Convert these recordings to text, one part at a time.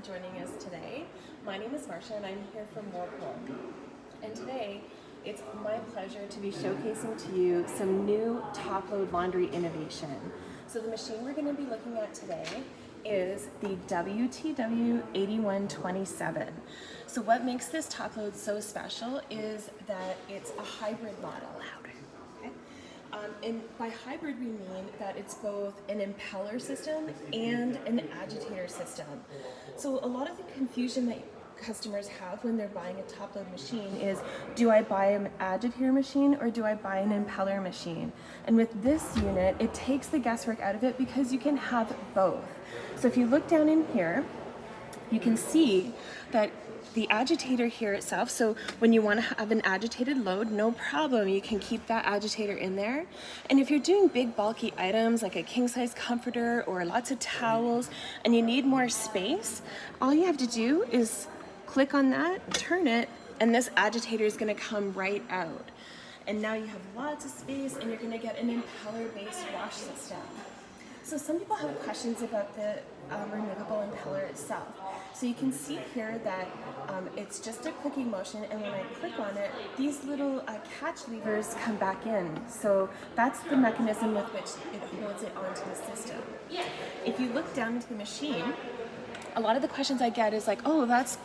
joining us today. My name is Marcia and I'm here from Whirlpool. And today, it's my pleasure to be showcasing to you some new top-load laundry innovation. So the machine we're going to be looking at today is the WTW8127. So what makes this top-load so special is that it's a hybrid model. Okay? And by hybrid we mean that it's both an impeller system and an agitator system. So a lot of the confusion that customers have when they're buying a top-load machine is, do I buy an agitator machine or do I buy an impeller machine? And with this unit, it takes the guesswork out of it because you can have both. So if you look down in here, you can see that the agitator here itself, so when you want to have an agitated load, no problem, you can keep that agitator in there. And if you're doing big bulky items like a king-size comforter or lots of towels and you need more space, all you have to do is click on that, turn it, and this agitator is going to come right out. And now you have lots of space and you're going to get an impeller-based wash system. So some people have questions about the removable impeller itself. So you can see here that it's just a clicking motion, and when I click on it, these little catch levers come back in. So that's the mechanism with which it holds it onto the system. If you look down into the machine, a lot of the questions I get is like, oh, that's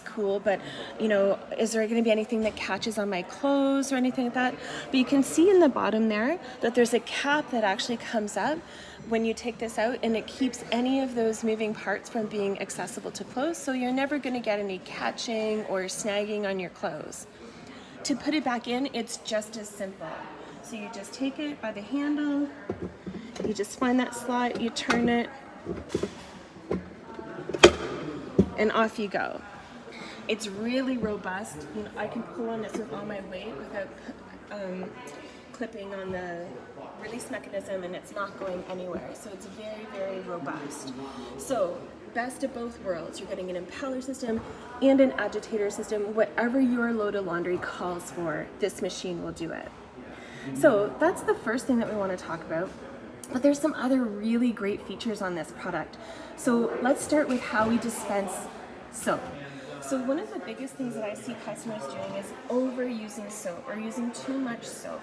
cool, but is there going to be anything that catches on my clothes or anything like that? But you can see in the bottom there that there's a cap that actually comes up when you take this out, and it keeps any of those moving parts from being accessible to clothes, so you're never going to get any catching or snagging on your clothes. To put it back in, it's just as simple. So you just take it by the handle, you just find that slot, you turn it, and off you go. It's really robust. I can pull on this with all my weight without clipping on the release mechanism, and it's not going anywhere. So it's very, very robust. So best of both worlds. You're getting an impeller system and an agitator system. Whatever your load of laundry calls for, this machine will do it. So that's the first thing that we want to talk about. But there's some other really great features on this product. So let's start with how we dispense soap. So one of the biggest things that I see customers doing is overusing soap or using too much soap.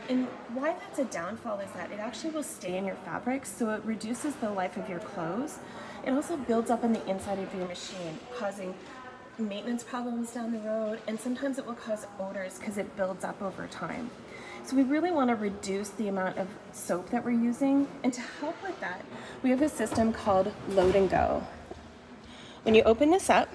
And why that's a downfall is that it actually will stay in your fabrics, so it reduces the life of your clothes. It also builds up on the inside of your machine, causing maintenance problems down the road, and sometimes it will cause odors because it builds up over time. So we really want to reduce the amount of soap that we're using, and to help with that, we have a system called Load and Go. When you open this up,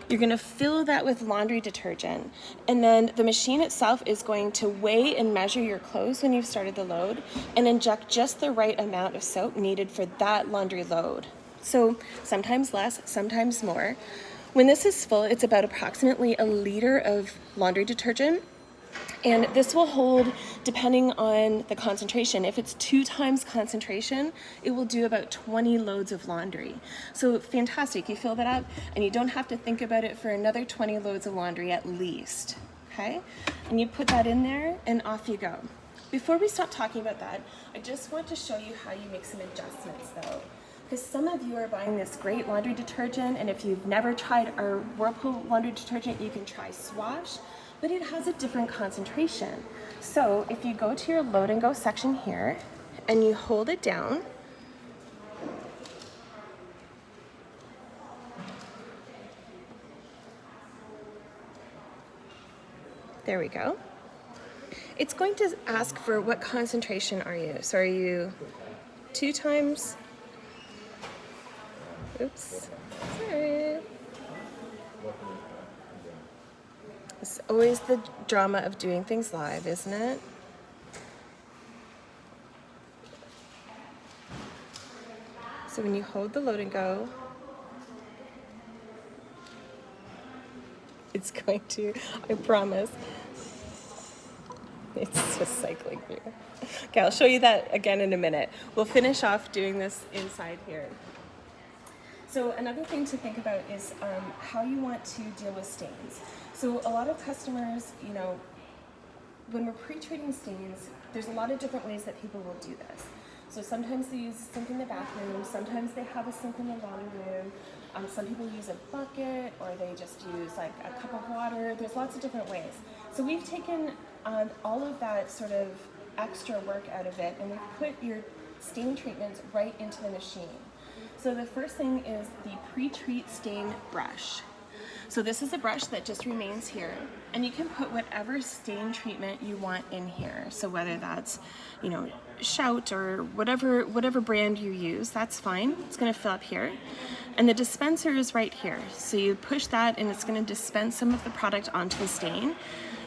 you're going to fill that with laundry detergent, and then the machine itself is going to weigh and measure your clothes when you've started the load and inject just the right amount of soap needed for that laundry load. So sometimes less, sometimes more. When this is full, it's about approximately a liter of laundry detergent. And this will hold, depending on the concentration. If it's 2 times concentration, it will do about 20 loads of laundry. So fantastic, you fill that up and you don't have to think about it for another 20 loads of laundry at least, okay? And you put that in there and off you go. Before we stop talking about that, I just want to show you how you make some adjustments though. Because some of you are buying this great laundry detergent, and if you've never tried our Whirlpool laundry detergent, you can try Swash, but it has a different concentration. So if you go to your Load and Go section here and you hold it down, there we go. It's going to ask for what concentration are you. So are you 2 times? Oops, sorry. It's always the drama of doing things live, isn't it? So when you hold the Load and Go, it's going to, I promise, it's just cycling through. Okay, I'll show you that again in a minute. We'll finish off doing this inside here. So another thing to think about is how you want to deal with stains. So a lot of customers, when we're pre-treating stains, there's a lot of different ways that people will do this. So sometimes they use a sink in the bathroom, sometimes they have a sink in the laundry room. Some people use a bucket, or they just use like a cup of water. There's lots of different ways. So we've taken all of that sort of extra work out of it, and we've put your stain treatments right into the machine. So the first thing is the pre-treat stain brush. So this is a brush that just remains here, and you can put whatever stain treatment you want in here. So whether that's, you know, Shout or whatever brand you use, that's fine. It's going to fill up here. And the dispenser is right here. So you push that and it's going to dispense some of the product onto the stain.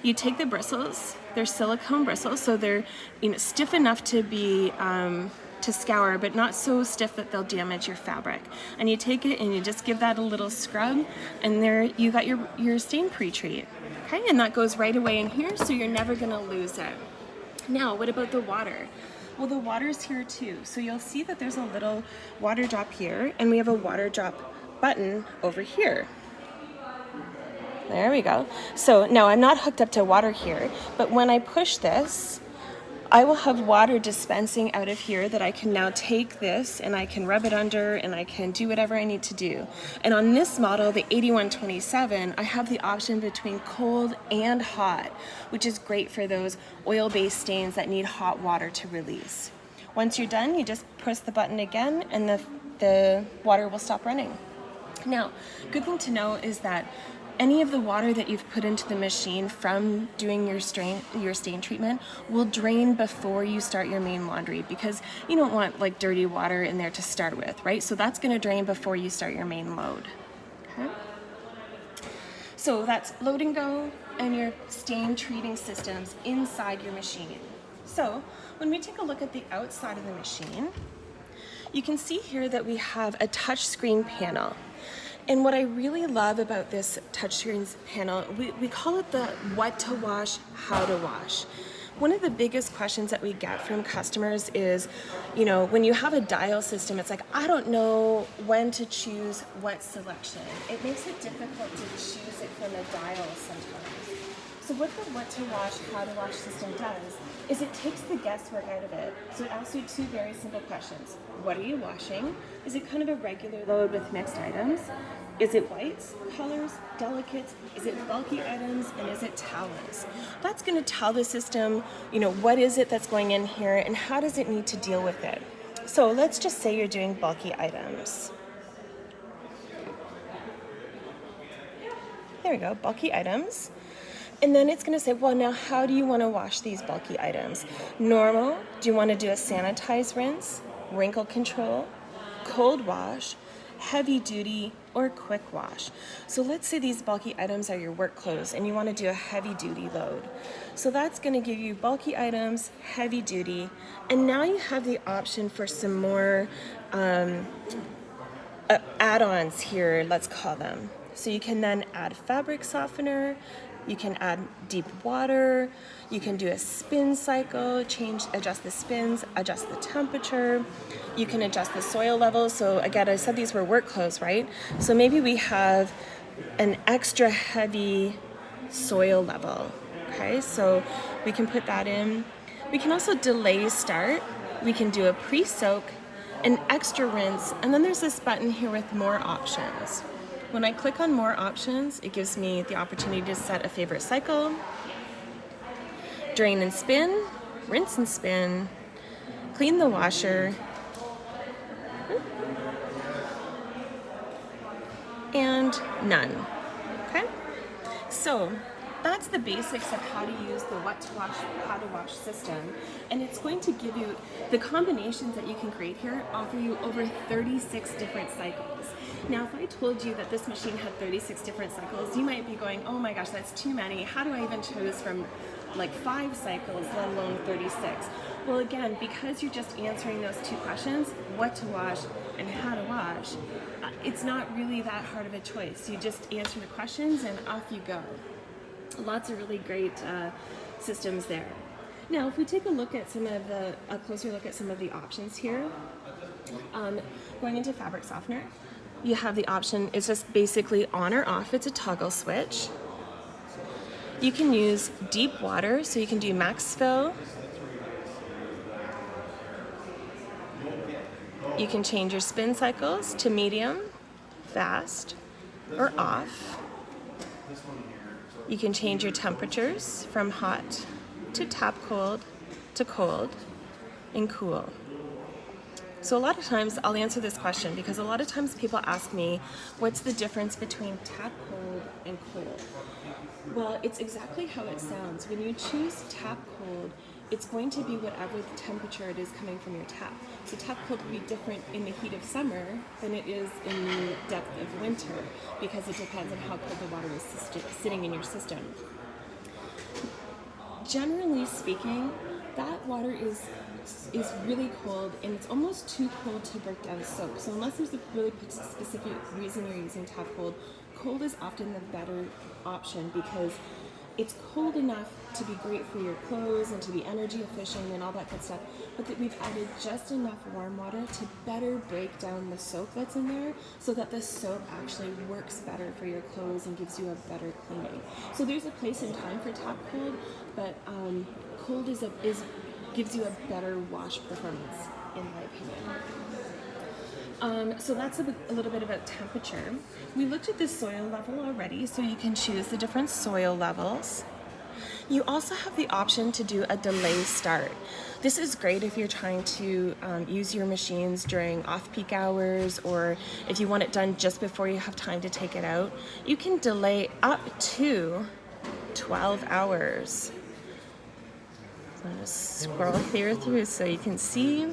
You take the bristles, they're silicone bristles, so they're, you know, stiff enough to be to scour, but not so stiff that they'll damage your fabric. And you take it and you just give that a little scrub, and there you got your stain pre-treat. Okay, and that goes right away in here, so you're never gonna lose it. Now, what about the water? Well, the water's here too. So you'll see that there's a little water drop here, and we have a water drop button over here. There we go. So now I'm not hooked up to water here, but when I push this, I will have water dispensing out of here that I can now take this and I can rub it under and I can do whatever I need to do. And on this model, the 8127, I have the option between cold and hot, which is great for those oil-based stains that need hot water to release. Once you're done, you just press the button again and the water will stop running. Now, good thing to know is that any of the water that you've put into the machine from doing your stain treatment will drain before you start your main laundry, because you don't want like dirty water in there to start with, right? So that's going to drain before you start your main load. Okay? So that's load and go and your stain treating systems inside your machine. So when we take a look at the outside of the machine, you can see here that we have a touchscreen panel. And what I really love about this touchscreen panel, we call it the what to wash, how to wash. One of the biggest questions that we get from customers is, you know, when you have a dial system, it's like, I don't know when to choose what selection. It makes it difficult to choose it from a dial sometimes. So what the what to wash, how to wash system does is it takes the guesswork out of it. So it asks you two very simple questions. What are you washing? Is it kind of a regular load with mixed items? Is it whites, colors, delicates? Is it bulky items? And is it towels? That's going to tell the system, you know, what is it that's going in here and how does it need to deal with it. So let's just say you're doing bulky items. There we go, bulky items. And then it's going to say, well, now how do you want to wash these bulky items? Normal, do you want to do a sanitized rinse, wrinkle control, cold wash, heavy duty, or quick wash? So let's say these bulky items are your work clothes and you want to do a heavy duty load. So that's going to give you bulky items, heavy duty, and now you have the option for some more add-ons here, let's call them. So you can then add fabric softener, you can add deep water, you can do a spin cycle, adjust the spins, adjust the temperature, you can adjust the soil level. So again, I said these were work clothes, right? So maybe we have an extra heavy soil level, okay? So we can put that in. We can also delay start. We can do a pre-soak, an extra rinse, and then there's this button here with more options. When I click on more options, it gives me the opportunity to set a favorite cycle, drain and spin, rinse and spin, clean the washer, and none. Okay? So that's the basics of how to use the what to wash, how to wash system. And it's going to give you the combinations that you can create here, offer you over 36 different cycles. Now, if I told you that this machine had 36 different cycles, you might be going, oh my gosh, that's too many. How do I even choose from like 5 cycles, let alone 36? Well, again, because you're just answering those two questions, what to wash and how to wash, it's not really that hard of a choice. You just answer the questions and off you go. Lots of really great systems there. Now, if we take a look at a closer look at some of the options here, going into fabric softener, you have the option, it's just basically on or off, it's a toggle switch. You can use deep water, so you can do max fill, You can change your spin cycles to medium, fast, or off. You can change your temperatures from hot to tap cold to cold and cool. So a lot of times I'll answer this question because a lot of times people ask me, what's the difference between tap cold and cold? Well, it's exactly how it sounds. When you choose tap cold, it's going to be whatever the temperature it is coming from your tap. So tap cold will be different in the heat of summer than it is in the depth of winter because it depends on how cold the water is sitting in your system. Generally speaking, that water is really cold and it's almost too cold to break down soap. So unless there's a really specific reason you're using tap cold, cold is often the better option because it's cold enough to be great for your clothes and to be energy efficient and all that good stuff, but that we've added just enough warm water to better break down the soap that's in there so that the soap actually works better for your clothes and gives you a better cleaning. So there's a place and time for tap cold, but cold gives you a better wash performance, in my opinion. So that's a little bit about temperature. We looked at the soil level already, so you can choose the different soil levels. You also have the option to do a delay start. This is great if you're trying to use your machines during off-peak hours or if you want it done just before you have time to take it out. You can delay up to 12 hours. So I'll just scroll through so you can see.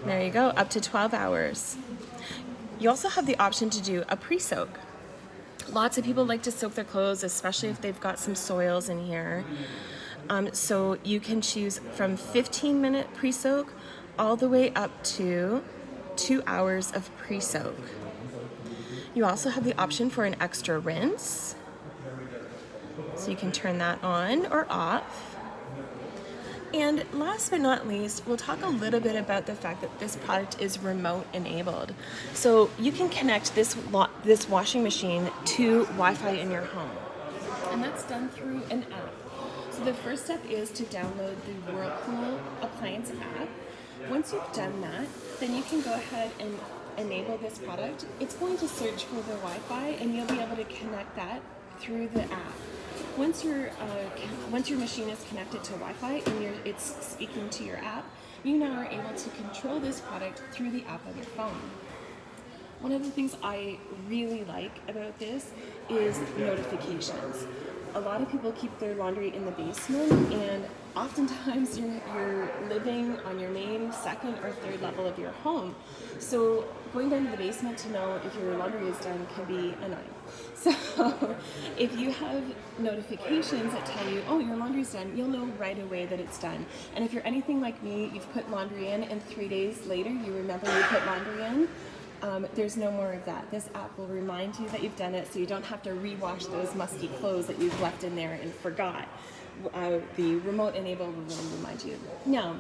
There you go, up to 12 hours. You also have the option to do a pre-soak. Lots of people like to soak their clothes, especially if they've got some soils in here. So you can choose from 15-minute pre-soak all the way up to 2 hours of pre-soak. You also have the option for an extra rinse. So you can turn that on or off. And last but not least, we'll talk a little bit about the fact that this product is remote enabled. So you can connect this washing machine to Wi-Fi in your home. And that's done through an app. So the first step is to download the Whirlpool appliance app. Once you've done that, then you can go ahead and enable this product. It's going to search for the Wi-Fi and you'll be able to connect that through the app. Once your machine is connected to Wi-Fi and it's speaking to your app, you now are able to control this product through the app on your phone. One of the things I really like about this is notifications. A lot of people keep their laundry in the basement, and oftentimes you're living on your main, second, or third level of your home. So going down to the basement to know if your laundry is done can be annoying. So if you have notifications that tell you, oh, your laundry's done, you'll know right away that it's done. And if you're anything like me, you've put laundry in and 3 days later you remember you put laundry in, there's no more of that. This app will remind you that you've done it so you don't have to rewash those musty clothes that you've left in there and forgot. The remote enable will remind you. Now,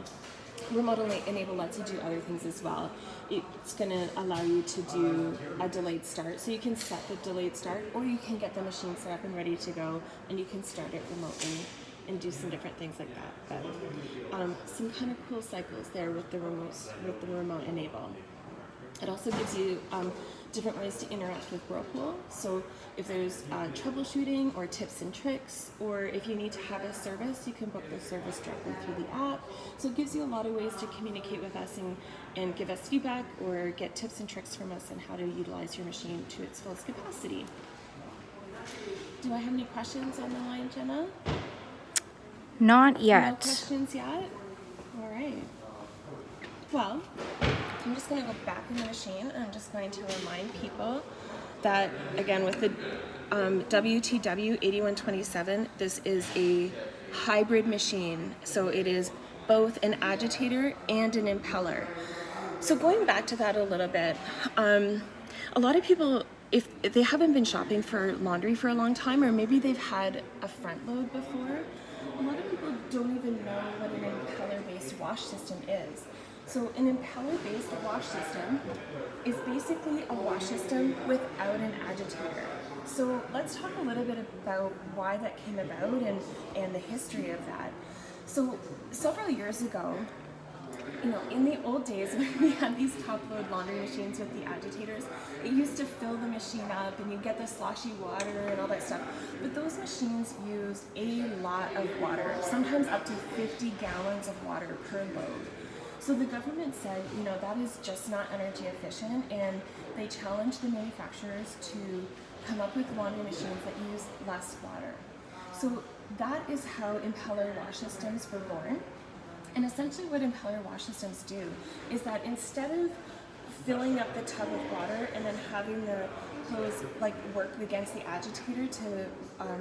remote enable lets you do other things as well. It's going to allow you to do a delayed start. So you can set the delayed start, or you can get the machine set up and ready to go, and you can start it remotely and do some different things like that. But some kind of cool cycles there with the remote enable. It also gives you different ways to interact with Whirlpool. So if there's troubleshooting or tips and tricks, or if you need to have a service, you can book the service directly through the app. So it gives you a lot of ways to communicate with us and give us feedback or get tips and tricks from us on how to utilize your machine to its fullest capacity. Do I have any questions on the line, Jenna? Not yet. No questions yet? All right. Well, I'm just going to go back in the machine and I'm just going to remind people that, again, with the WTW 8127, this is a hybrid machine. So it is both an agitator and an impeller. So going back to that a little bit, a lot of people, if they haven't been shopping for laundry for a long time, or maybe they've had a front load before, a lot of people don't even know what an impeller-based wash system is. So an impeller-based wash system is basically a wash system without an agitator. So let's talk a little bit about why that came about and the history of that. So several years ago, you know, in the old days when we had these top-load laundry machines with the agitators, it used to fill the machine up and you get the sloshy water and all that stuff. But those machines used a lot of water, sometimes up to 50 gallons of water per load. So the government said, you know, that is just not energy efficient, and they challenged the manufacturers to come up with laundry machines that use less water. So that is how impeller wash systems were born. And essentially what impeller wash systems do is that instead of filling up the tub with water and then having the clothes like work against the agitator to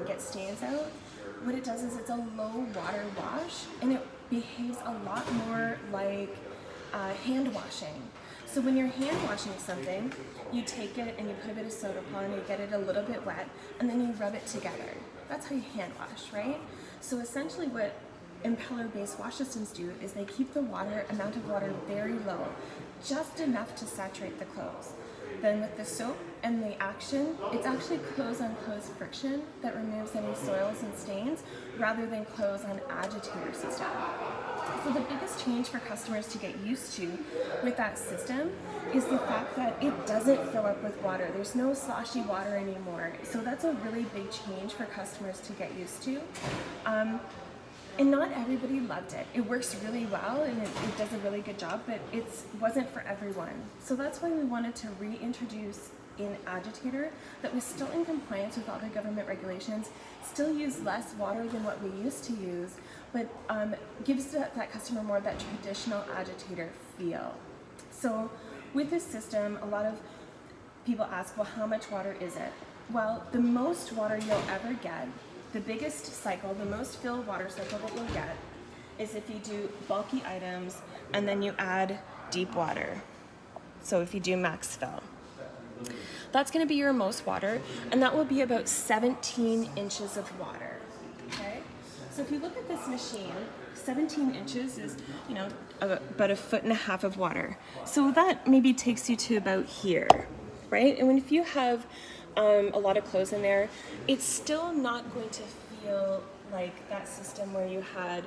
get stains out, what it does is it's a low water wash, and it behaves a lot more like hand washing. So when you're hand washing something, you take it and you put a bit of soda upon it, you get it a little bit wet, and then you rub it together. That's how you hand wash, right? So essentially what impeller-based wash systems do is they keep the amount of water very low, just enough to saturate the clothes. Then with the soap and the action, it's actually clothes-on-clothes friction that removes any soils and stains rather than clothes-on-agitator system. So the biggest change for customers to get used to with that system is the fact that it doesn't fill up with water. There's no sloshy water anymore. So that's a really big change for customers to get used to. And not everybody loved it. It works really well and it does a really good job, but it wasn't for everyone. So that's why we wanted to reintroduce an agitator that was still in compliance with all the government regulations, still use less water than what we used to use, but gives that customer more of that traditional agitator feel. So with this system, a lot of people ask, well, how much water is it? Well, the most water you'll ever get, the biggest cycle, the most filled water cycle that you'll get is if you do bulky items and then you add deep water. So if you do max fill. That's going to be your most water, and that will be about 17 inches of water. Okay? So if you look at this machine, 17 inches is, you know, about 1.5 feet of water. So that maybe takes you to about here, right? And if you have a lot of clothes in there, it's still not going to feel like that system where you had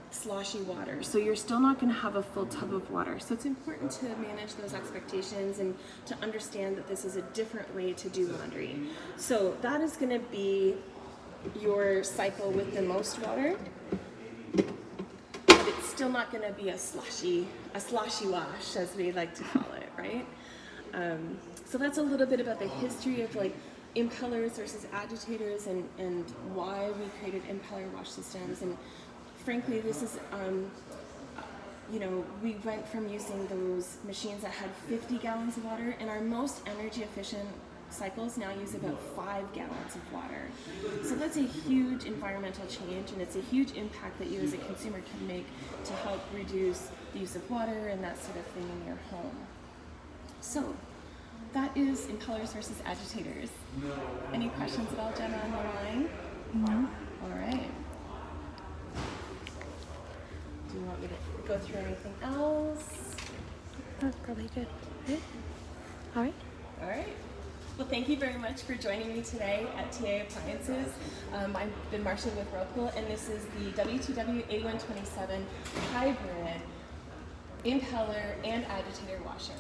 sloshy water. So you're still not going to have a full tub of water. So it's important to manage those expectations and to understand that this is a different way to do laundry. So that is going to be your cycle with the most water, but it's still not going to be a sloshy wash, as we like to call it, right? So that's a little bit about the history of like impellers versus agitators and why we created impeller wash systems. And frankly, this is, you know, we went from using those machines that had 50 gallons of water, and our most energy efficient cycles now use about 5 gallons of water. So that's a huge environmental change, and it's a huge impact that you as a consumer can make to help reduce the use of water and that sort of thing in your home. So that is impellers versus agitators. Any questions at all, Jenna, on the line? No. All right. Do you want me to go through anything else? That's probably good. Right? All right. All right. Well, thank you very much for joining me today at TA Appliances. I've been Marcia with Whirlpool, and this is the WTW 8127 hybrid impeller and agitator washer.